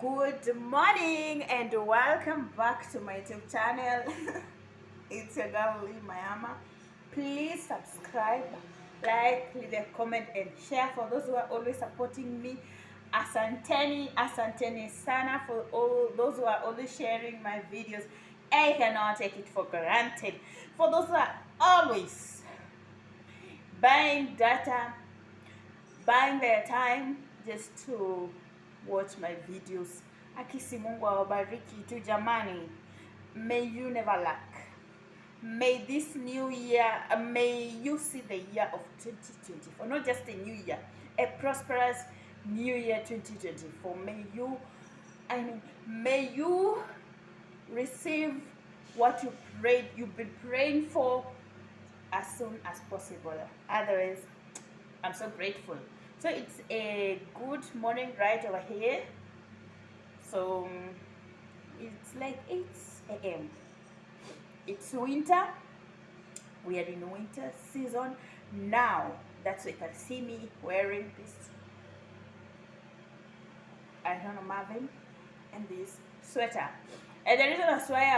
Good morning and welcome back to my YouTube channel. It's your girl Lee Mayama. Please subscribe, like, leave a comment and share for those who are always supporting me. Asanteni sana for all those who are always sharing my videos. I cannot take it for granted. For those who are always buying data, buying their time just to watch my videos. Akisi Mungu awabariki tu jamani. May you never lack. May this new year, may you see the year of 2024, not just a new year, a prosperous new year 2024. May you receive what you've been praying for as soon as possible. Otherwise, I'm so grateful. So it's a good morning right over here. So it's like 8 a.m. It's winter. We are in winter season now. That's why you can see me wearing this, I don't know, Marvin, and this sweater. And the reason that's why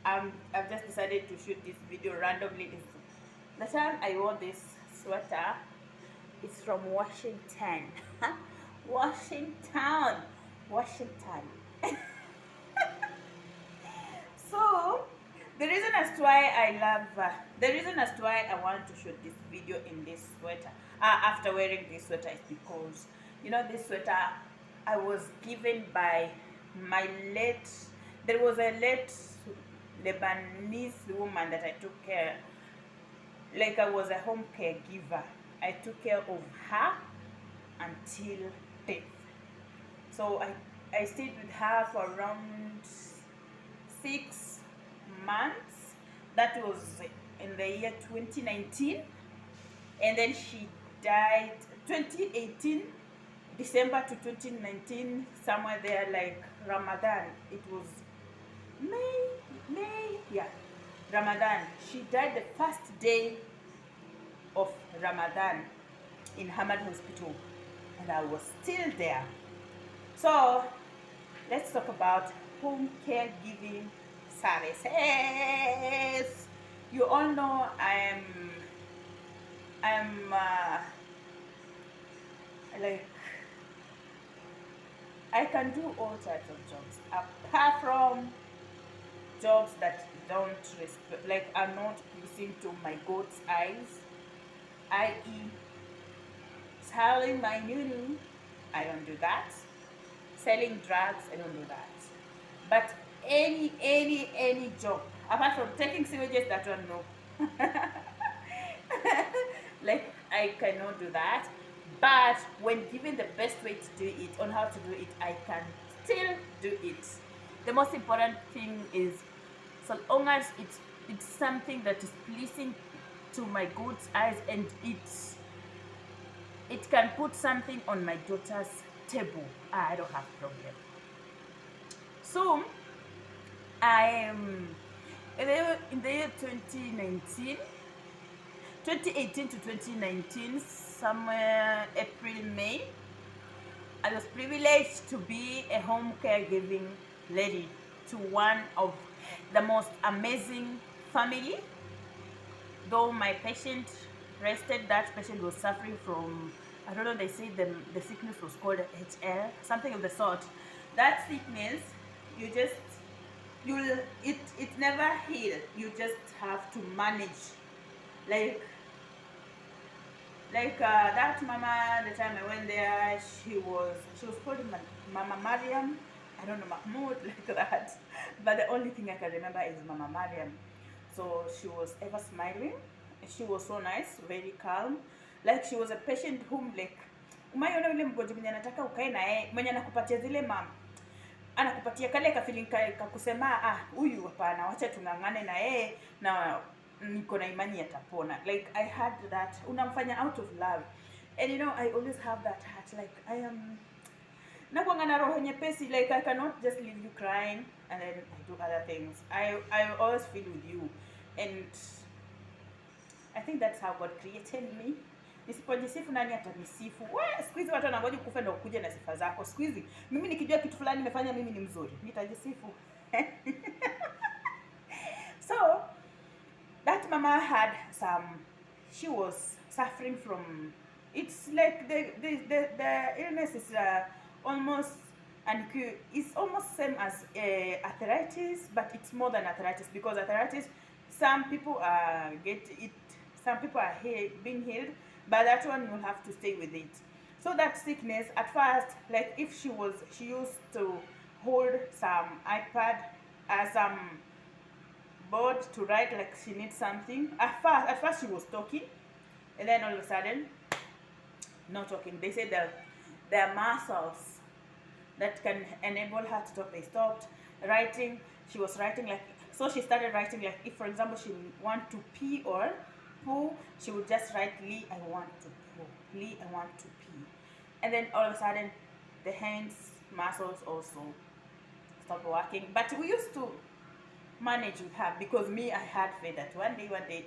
I've just decided to shoot this video randomly is the time I wore this sweater. It's from Washington. Washington. So the reason as to why I want to shoot this video in this sweater, after wearing this sweater, is because this sweater I was given by my late. There was a late Lebanese woman that I took care. Like I was a home caregiver. I took care of her until death. So I stayed with her for around 6 months. That was in the year 2019. And then she died 2018, December to 2019, somewhere there, like Ramadan. It was May, yeah, Ramadan. She died the first day of Ramadan in Hamad Hospital, and I was still there. So let's talk about home caregiving services. You all know I'm like, I can do all types of jobs apart from jobs that don't respect, like, are not pleasing to my God's eyes, i.e. selling my new, I don't do that. Selling drugs, I don't do that. But any job apart from taking sewages, that one, no. Like, I cannot do that. But when given the best way to do it, on how to do it, I can still do it. The most important thing is, so long as it's something that is pleasing to my God's eyes, and it can put something on my daughter's table, I don't have problem. So I am in the year 2018 to 2019, somewhere April, May, I was privileged to be a home caregiving lady to one of the most amazing family. Though my patient rested, that patient was suffering from, I don't know, they say the sickness was called HL, something of the sort. That sickness, it never heal. You just have to manage. That mama, the time I went there, she was called Mama Mariam. I don't know, Mahmoud, like that. But the only thing I can remember is Mama Mariam. So she was ever smiling. She was so nice, very calm. Like, she was a patient whom, like, umayona yule mgonjwa mwenye anataka ukae na yeye, mwenye anakupatia zile anakupatia kale ka feeling ka kusema huyu hapana, wacha tungangane na yeye na niko na imani yatapona. Like, I had that, unamfanya out of love. And I always have that heart, like, I am nakuanga na roho nyepesi. Like, I cannot just leave you crying and then I do other things. I always feel with you, and I think that's how God created me. Nisipojisifu nani atanisifu? We, siku hizi watu wanangoja kufa ndio ukuje na sifa zako. Siku hizi mimi nikijua kitu fulani nimefanya mimi ni mzuri, nitajisifu. So that mama had she was suffering from, it's like the illness is almost, and it's almost same as arthritis, but it's more than arthritis, because arthritis, some people get it, some people are being healed, but that one you'll have to stay with it. So that sickness at first, like if she used to hold some iPad, some board to write, like she needs something. At first she was talking, and then all of a sudden, not talking. They said that there are muscles that can enable her to talk. They stopped writing. She was writing like, so she started writing like, if for example she want to pee or poo, she would just write Lee, I want to poo. Lee, I want to pee. And then all of a sudden, the hands muscles also stopped working. But we used to manage with her, because me, I had faith that one day,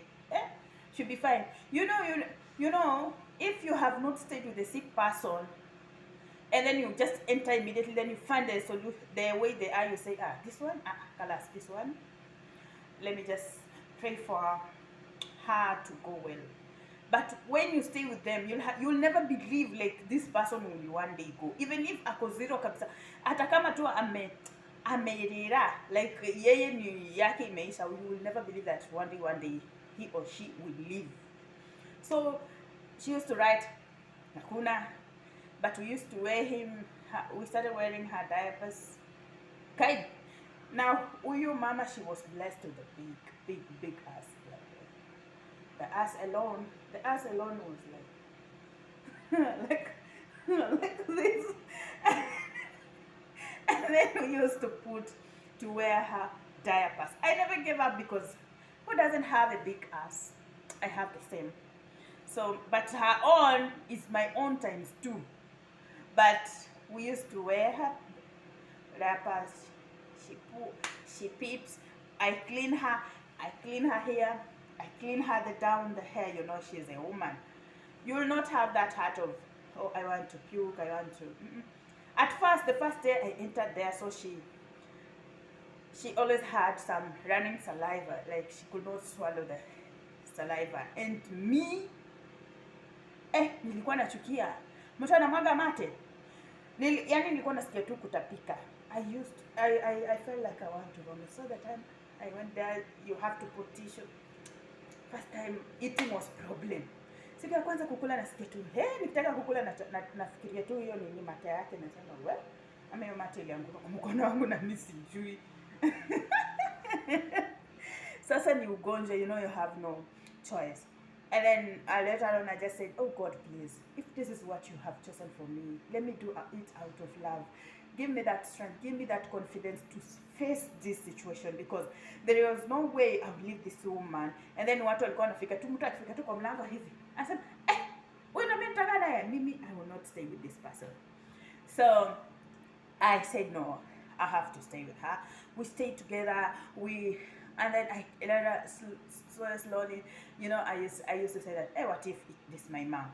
she'll be fine. You know, if you have not stayed with a sick person, and then you just enter immediately, then you find the solution, the way they are, you say, this one, Kalas, this one. Let me just pray for her to go well. But when you stay with them, you'll never believe like this person will one day go. Even if ako zero kabisa, hata kama tu amerira, like yeye ni yake imeisha, you will never believe that one day he or she will leave. So she used to write Nakuna, but we used to we started wearing her diapers. Okay. Now, Uyu mama, she was blessed with a big ass. The ass alone was like, like this. And then we used to wear her diapers. I never gave up, because who doesn't have a big ass? I have the same. So, but her own is my own times two. But we used to wear her diapers. She peeps. I clean her hair. I clean her down the hair. You know, she's a woman. You will not have that heart of, oh, I want to puke, I want to. At first, the first day I entered there, so she always had some running saliva, like she could not swallow the saliva. And me, nilikuwa nachukia. Mtu anamwaga mate. Yani nilikuwa nasikia tu kutapika. I felt like I want to vomit. So the time I went there, you have to put tissue. First time eating was problem. Siku ya kwanza kukula nasikia tu, nikitaka kukula nafikiria tu hiyo ni mate yake, nasema well, ama hiyo mate ilianguka kwa mkono wangu na mimi sijui. Sasa ni ugonjwa, you know, you have no choice. And then later on I just said, oh God, please, if this is what you have chosen for me, let me do it out of love. Give me that strength, give me that confidence to face this situation, because there was no way I would leave this woman. And then watu walikuwa wanafika tu, mtu akifika tu kwa mlango hivi, I said, wewe na mimi nataka naye, mimi I will not stay with this person. So I said no, I have to stay with her. We stayed together, and then I later slowly, you know, I used to say that, what if this is my mom?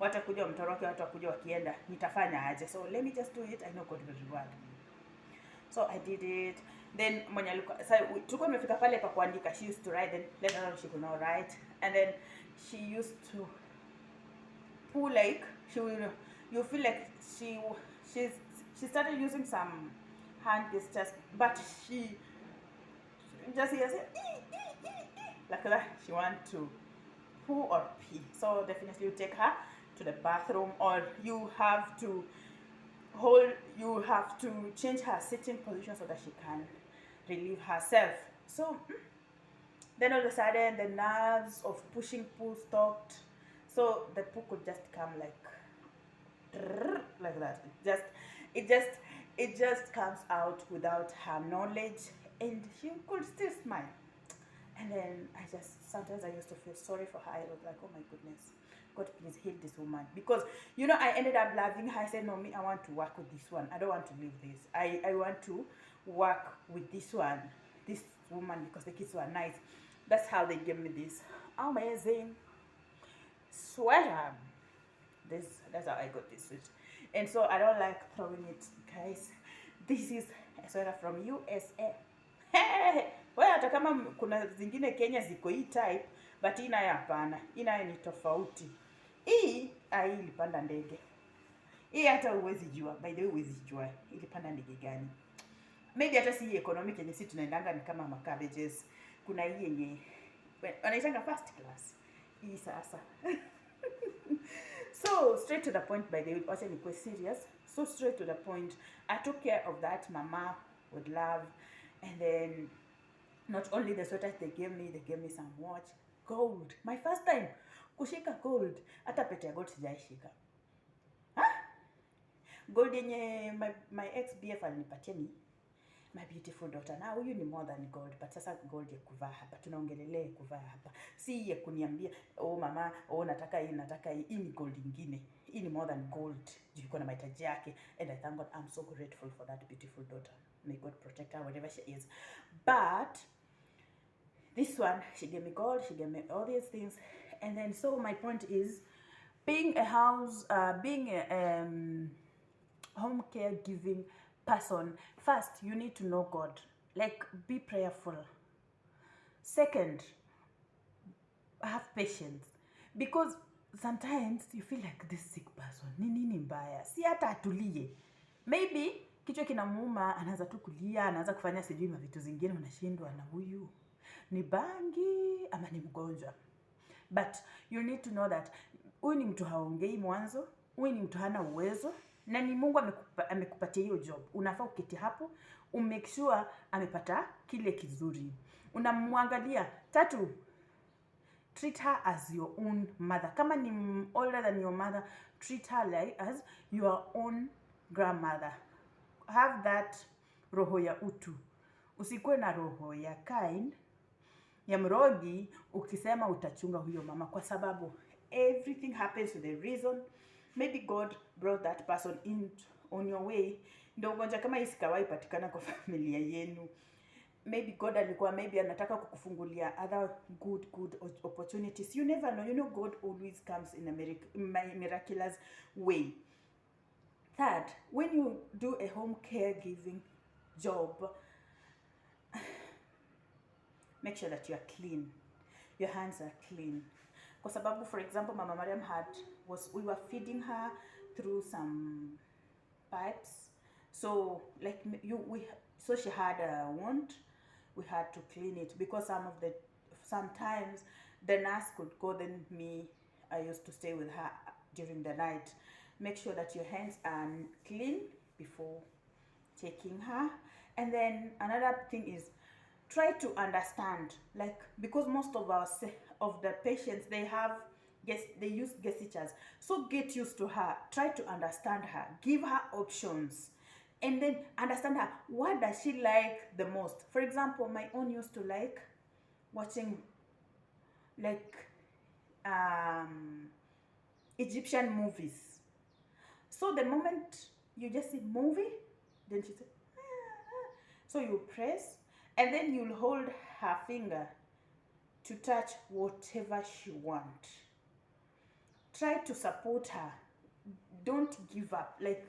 Watakuja mtoroke, watakuja wakienda, nitafanya aje? So let me just do it, I know God will reward me. So I did it. Then mwenye alikuwa, tulikuwa tumefika pale pa kuandika, she used to write, then later on she could not write, and then she used to pull, like you feel like she started using some hand gestures, but she just hears it like that. She wants to poo or pee. So definitely you take her to the bathroom, or you have to change her sitting position so that she can relieve herself. So then all of a sudden the nerves of pushing poo stopped. So the poo could just come like that. It just comes out without her knowledge, and she could still smile. And then sometimes I used to feel sorry for her. I was like, oh my goodness, God, please heal this woman. Because, you know, I ended up loving her. I said, no, I want to work with this one. I don't want to leave this. I want to work with this woman, because the kids were nice. That's how they gave me this amazing sweater. That's how I got this suit. And so I don't like throwing it, guys. This is a sweater from USA. Well, hata kama kuna zingine Kenya ziko hii type, but hii nayo hapana. Hii nayo ni tofauti. Hii ilipanda ndege. Hii hata uwezi jua. By the way, uwezi jua ilipanda ndege gani. Maybe hata si economic yenye si tunaendanga ni kama cabbages. Kuna hii yenye wanaitanga first class. Hii sasa. So straight to the point, by the way, also ni serious. So straight to the point, I took care of that mama with love. And then not only the sweater they gave me some watch, gold. My first time kushika gold. Hata pete ya gold sijaishika. Gold yenye my ex BF alinipatia ni my beautiful daughter. Na huyu ni more than gold, but sasa gold ya kuvaa hapa. Tunaongelelea kuvaa hapa. Si ya kuniambia, oh mama, oh nataka hii, hii ni gold ingine. Hii ni more than gold. Juu iko na mahitaji yake. And I thank God, I'm so grateful for that beautiful daughter. May God protect her wherever she is. But this one, she gave me gold, she gave me all these things. And then so my point is, being a home caregiving person, first you need to know God. Like, be prayerful. Second, have patience, because sometimes you feel like this sick person ni nini mbaya, si hata atulie. Maybe kichwa kinamuuma, anaanza tu kulia, anaanza kufanya sijui mavitu zingine, unashindwa na huyu ni bangi ama ni mgonjwa. But you need to know that huyu ni mtu haongei mwanzo, huyu ni mtu hana uwezo, na ni Mungu amekupatia hiyo job. Unafaa uketi hapo, umake sure amepata kile kizuri. Unamwangalia. Tatu, treat her as your own mother. Kama ni older than your mother, treat her like as your own grandmother. Have that roho ya utu. Usikuwe na roho ya kind, ya mrogi, ukisema utachunga huyo mama, kwa sababu everything happens with a reason. Maybe God brought that person in on your way. Ndio ugonjwa kama hii sikawahi patikana kwa familia yenu. Maybe God alikuwa anataka kukufungulia other good opportunities. You never know. You know, God always comes in a miraculous way. Third, when you do a home caregiving job, make sure that you are clean. Your hands are clean. Kwa sababu, for example, Mama Mariam we were feeding her through some pipes. So so she had a wound. We had to clean it, because sometimes the nurse could go, then I used to stay with her during the night. Make sure that your hands are clean before taking her. And then another thing is, try to understand, like, because most of the patients, they use gestures. So get used to her. Try to understand her. Give her options. And then understand her. What does she like the most? For example, my own used to like watching Egyptian movies. So the moment you just see movie, then she said, so you press, and then you'll hold her finger to touch whatever she wants. Try to support her. Don't give up. Like,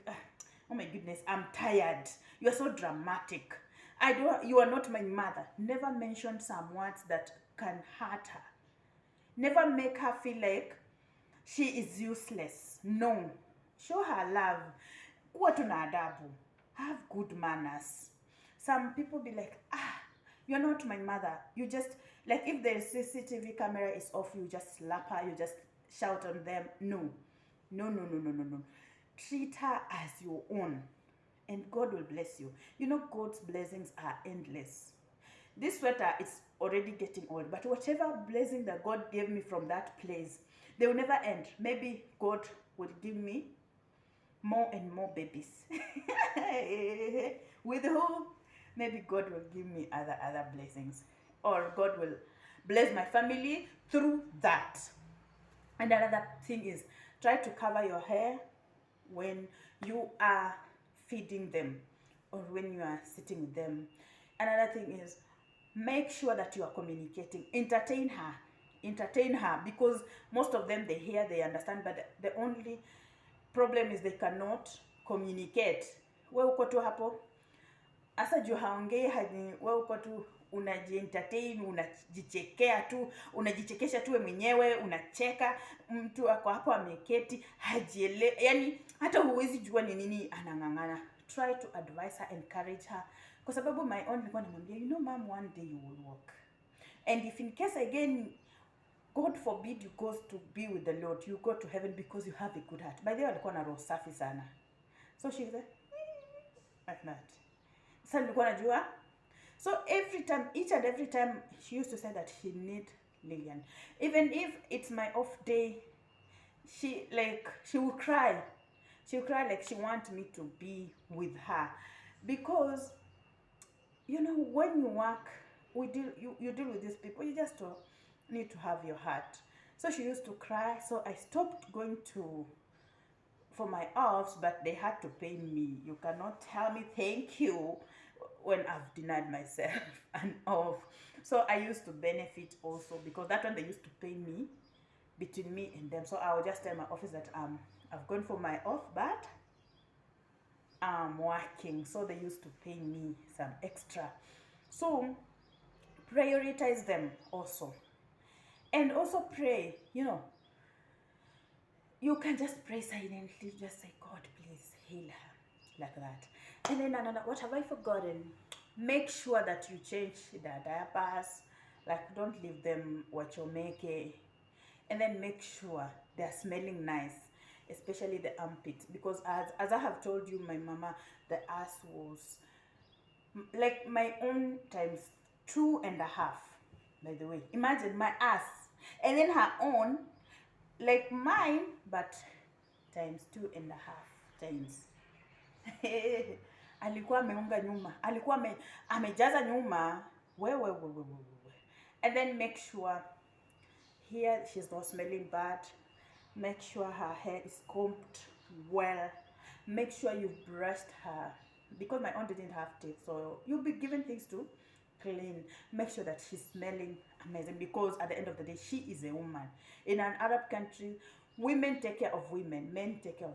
oh my goodness, I'm tired. You're so dramatic. You are not my mother. Never mention some words that can hurt her. Never make her feel like she is useless. No. Show her love. Kuwa tuna adabu. Have good manners. Some people be like, you're not my mother. You just, like, if the CCTV camera is off, you just slap her, you just shout on them. No. Treat her as your own, and God will bless you. You know, God's blessings are endless. This sweater is already getting old, but whatever blessing that God gave me from that place, they will never end. Maybe God will give me more and more babies. With who? Maybe God will give me other blessings, or God will bless my family through that. And another thing is, try to cover your hair when you are feeding them or when you are sitting with them. Another thing is, make sure that you are communicating. Entertain her. entertain her, because most of them, they hear, they understand, but the only problem is they cannot communicate. We uko tu hapo asa juu haongei, we uko tu unajientertain, unajichekea tu, unajichekesha tu mwenyewe, unacheka. Mtu ako hapo ameketi hajiele, yani hata huwezi jua ni nini anang'ang'ana. Try to advise her, encourage her, kwa sababu my own nilikuwa namwambia, you know mom, one day you will walk, and if in case again God forbid you goes to be with the Lord, you go to heaven because you have a good heart. By the way, alikuwa na roho safi sana. So she said like that. Sasa nilikuwa najua. So every time, each and every time, she used to say that she need Lilian. Even if it's my off day, she will cry. She will cry like she wants me to be with her. Because, you know, when you work, you deal with these people, you just need to have your heart. So she used to cry. So I stopped going for my offs, but they had to pay me. You cannot tell me thank you when I've denied myself an off. So I used to benefit also, because that one they used to pay me, between me and them. So I would just tell my office that I've gone for my off, but I'm working. So they used to pay me some extra. So prioritize them also. And also pray, you know. You can just pray silently, just say, God, please heal her, like that. And then another, what have I forgotten? Make sure that you change their diapers, like don't leave them wachomeke. And then make sure they're smelling nice, especially the armpit, because as I have told you, my mama, the ass was like my own times 2.5, by the way. Imagine my ass, and then her own, like mine, but times 2.5 times. Alikuwa ameunga nyuma, alikuwa amejaza nyuma, wewe. And then make sure here she's not smelling bad. Make sure her hair is combed well. Make sure you've brushed her, because my aunt didn't have teeth, so you'll be given things to clean. Make sure that she's smelling amazing, because at the end of the day, she is a woman. In an Arab country, women take care of women, men take care of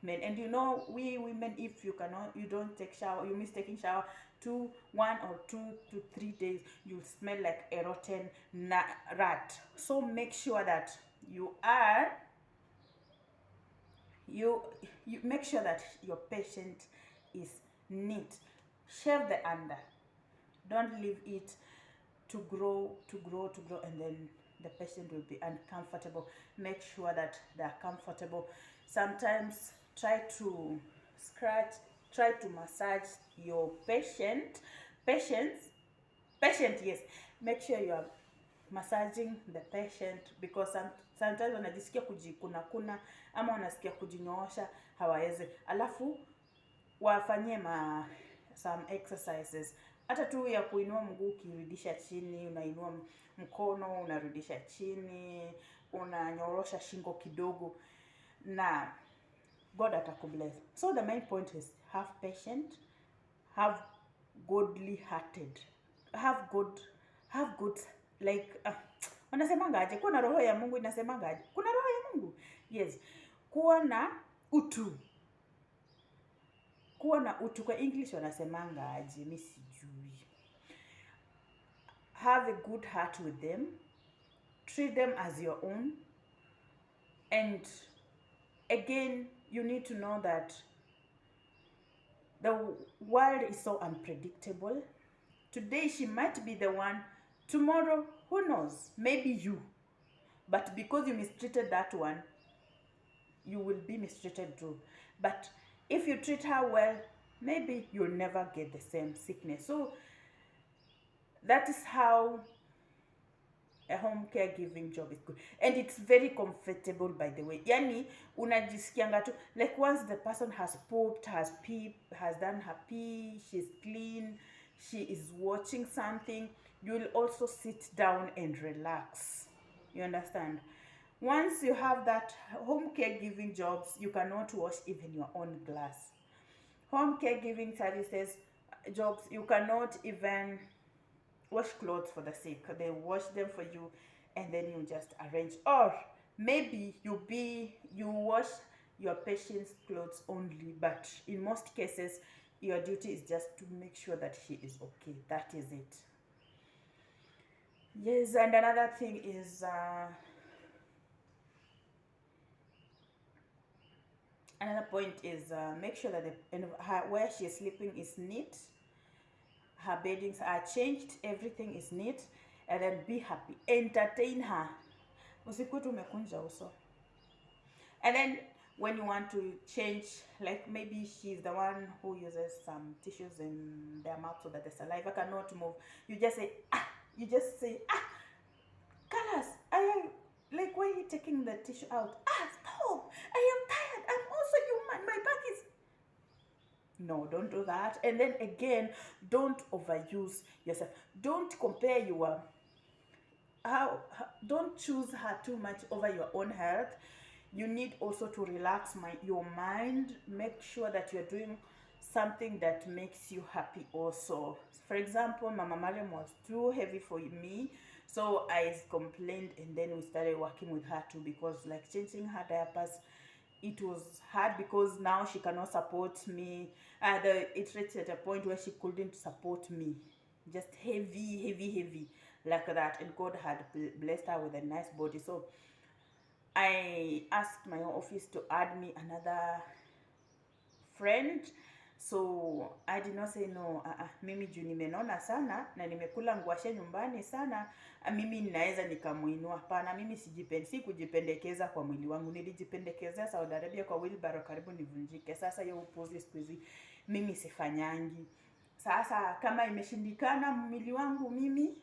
men. And you know, we women, if you don't take shower, you miss taking shower 1 or 2 to 3 days, you smell like a rotten rat. So make sure that you make sure that your patient is neat. Shave the under. Don't leave it to grow, and then the patient will be uncomfortable. Make sure that they're comfortable. Sometimes try to massage your patient, yes. Make sure you are massaging the patient, because sometimes wanajisikia kujikuna ama wanasikia kujinyoosha hawawezi, alafu wafanyie some exercises, hata tu ya kuinua mguu ukirudisha chini, unainua mkono unarudisha chini, unanyorosha shingo kidogo, na God atakubless. So the main point is have patient, have godly hearted, have good like wanasemanga aje, kuwa na roho ya Mungu. Inasemanga aje, kuna roho ya Mungu, yes. Kuwa na utu, kwa English wanasemanga aje, mimi sijui. Have a good heart with them, treat them as your own. And again, you need to know that the world is so unpredictable. Today she might be the one, tomorrow who knows, maybe you. But because you mistreated that one, you will be mistreated too. But if you treat her well, maybe you'll never get the same sickness. So that is how a home caregiving job is good. And it's very comfortable, by the way. Yani, unajisikianga tu, like once the person has pooped, has done her pee, she's clean, she is watching something, you will also sit down and relax. You understand? Once you have that home caregiving jobs, you cannot wash even your own glass. Home caregiving services jobs, you cannot even wash clothes for the sick. They wash them for you and then you just arrange. Or maybe you wash your patient's clothes only, but in most cases your duty is just to make sure that she is okay. That is it. Yes, and another thing is another point is make sure that where she is sleeping is neat, her beddings are changed, everything is neat, and then be happy, entertain her, usikuwe umekunja uso. And then when you want to change, like maybe she's the one who uses some tissues in their mouth so that the saliva cannot move, you just say ah, Colors, I am like, why are you taking the tissue out? Ah, stop, I am tired, I'm also human, my back is. No, don't do that. And then again, don't overuse yourself. Don't compare your don't choose her too much over your own health. You need also to relax your mind. Make sure that you're doing something that makes you happy also. For example, Mama Mariam was too heavy for me, so I complained, and then we started working with her too, because like changing her diapers, it was hard because now she cannot support me. It reached at a point where she couldn't support me, just heavy like that. And God had blessed her with a nice body, so I asked my office to add me another friend. So I did not say no. Mimi juu nimenona sana na nimekula ngwashe nyumbani sana, mimi ninaweza nikamuinua. Hapana, mimi sikujipendekeza kwa mwili wangu, nilijipendekezea Saudi Arabia kwa wheelbarrow karibu nivunjike. Sasa hiyo upuzi siku hizi mimi sifanyangi. Sasa kama imeshindikana mwili wangu, mimi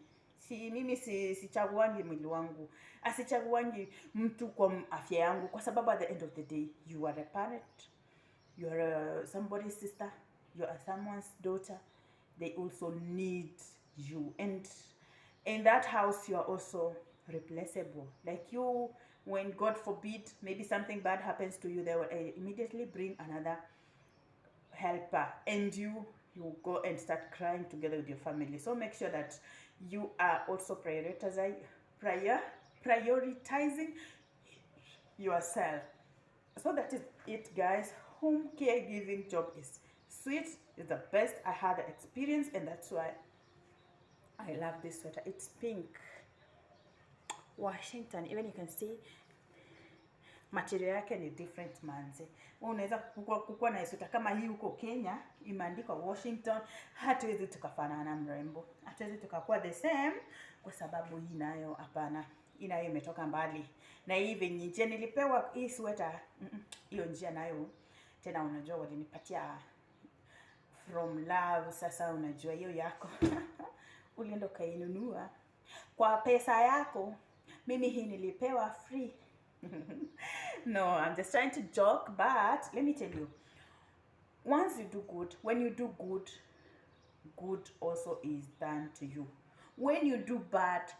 sichaguangi mwili wangu, asichaguangi mtu kwa afya yangu, kwa sababu at the end of the day you are a parent, you are somebody's sister, you are someone's daughter. They also need you, and in that house you are also replaceable. Like you, when God forbid maybe something bad happens to you, they will immediately bring another helper, and you go and start crying together with your family. So make sure that you are also prioritizing yourself. So that is it, guys. Home caregiving job is sweet, is the best. I had the experience, and that's why I love this sweater. It's pink, Washington. Even you can see material yake ni different manzi. Unaweza kukua na sweater kama hii huko Kenya imeandikwa Washington, hatuwezi tukafanana mrembo, hatuwezi tukakuwa the same, kwa sababu hii nayo hapana, inayo imetoka mbali. Na hivi nje nilipewa hii sweater, hiyo njia nayo tena, unajua walinipatia from love. Sasa unajua hiyo yako ulienda kainunua kwa pesa yako, mimi hii nilipewa free. No, I'm just trying to joke, but let me tell you, once you do good, when you do good, good also is done to you. When you do bad,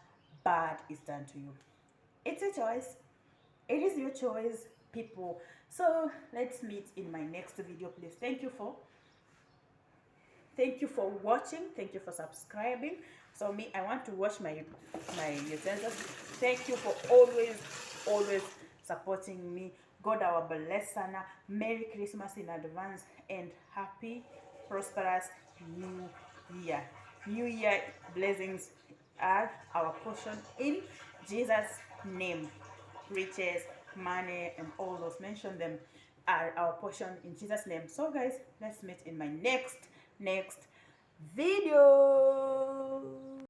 bad is done to you. It's a choice. It is your choice, people. So let's meet in my next video, please. Thank you for watching. Thank you for subscribing. So me, I want to wash my utensils. Thank you for always supporting me. God our blessana. Merry Christmas in advance, and happy prosperous new year. New year blessings are our portion in Jesus' name. Riches, money, and all those, mention them, are our portion in Jesus' name. So guys, let's meet in my next video.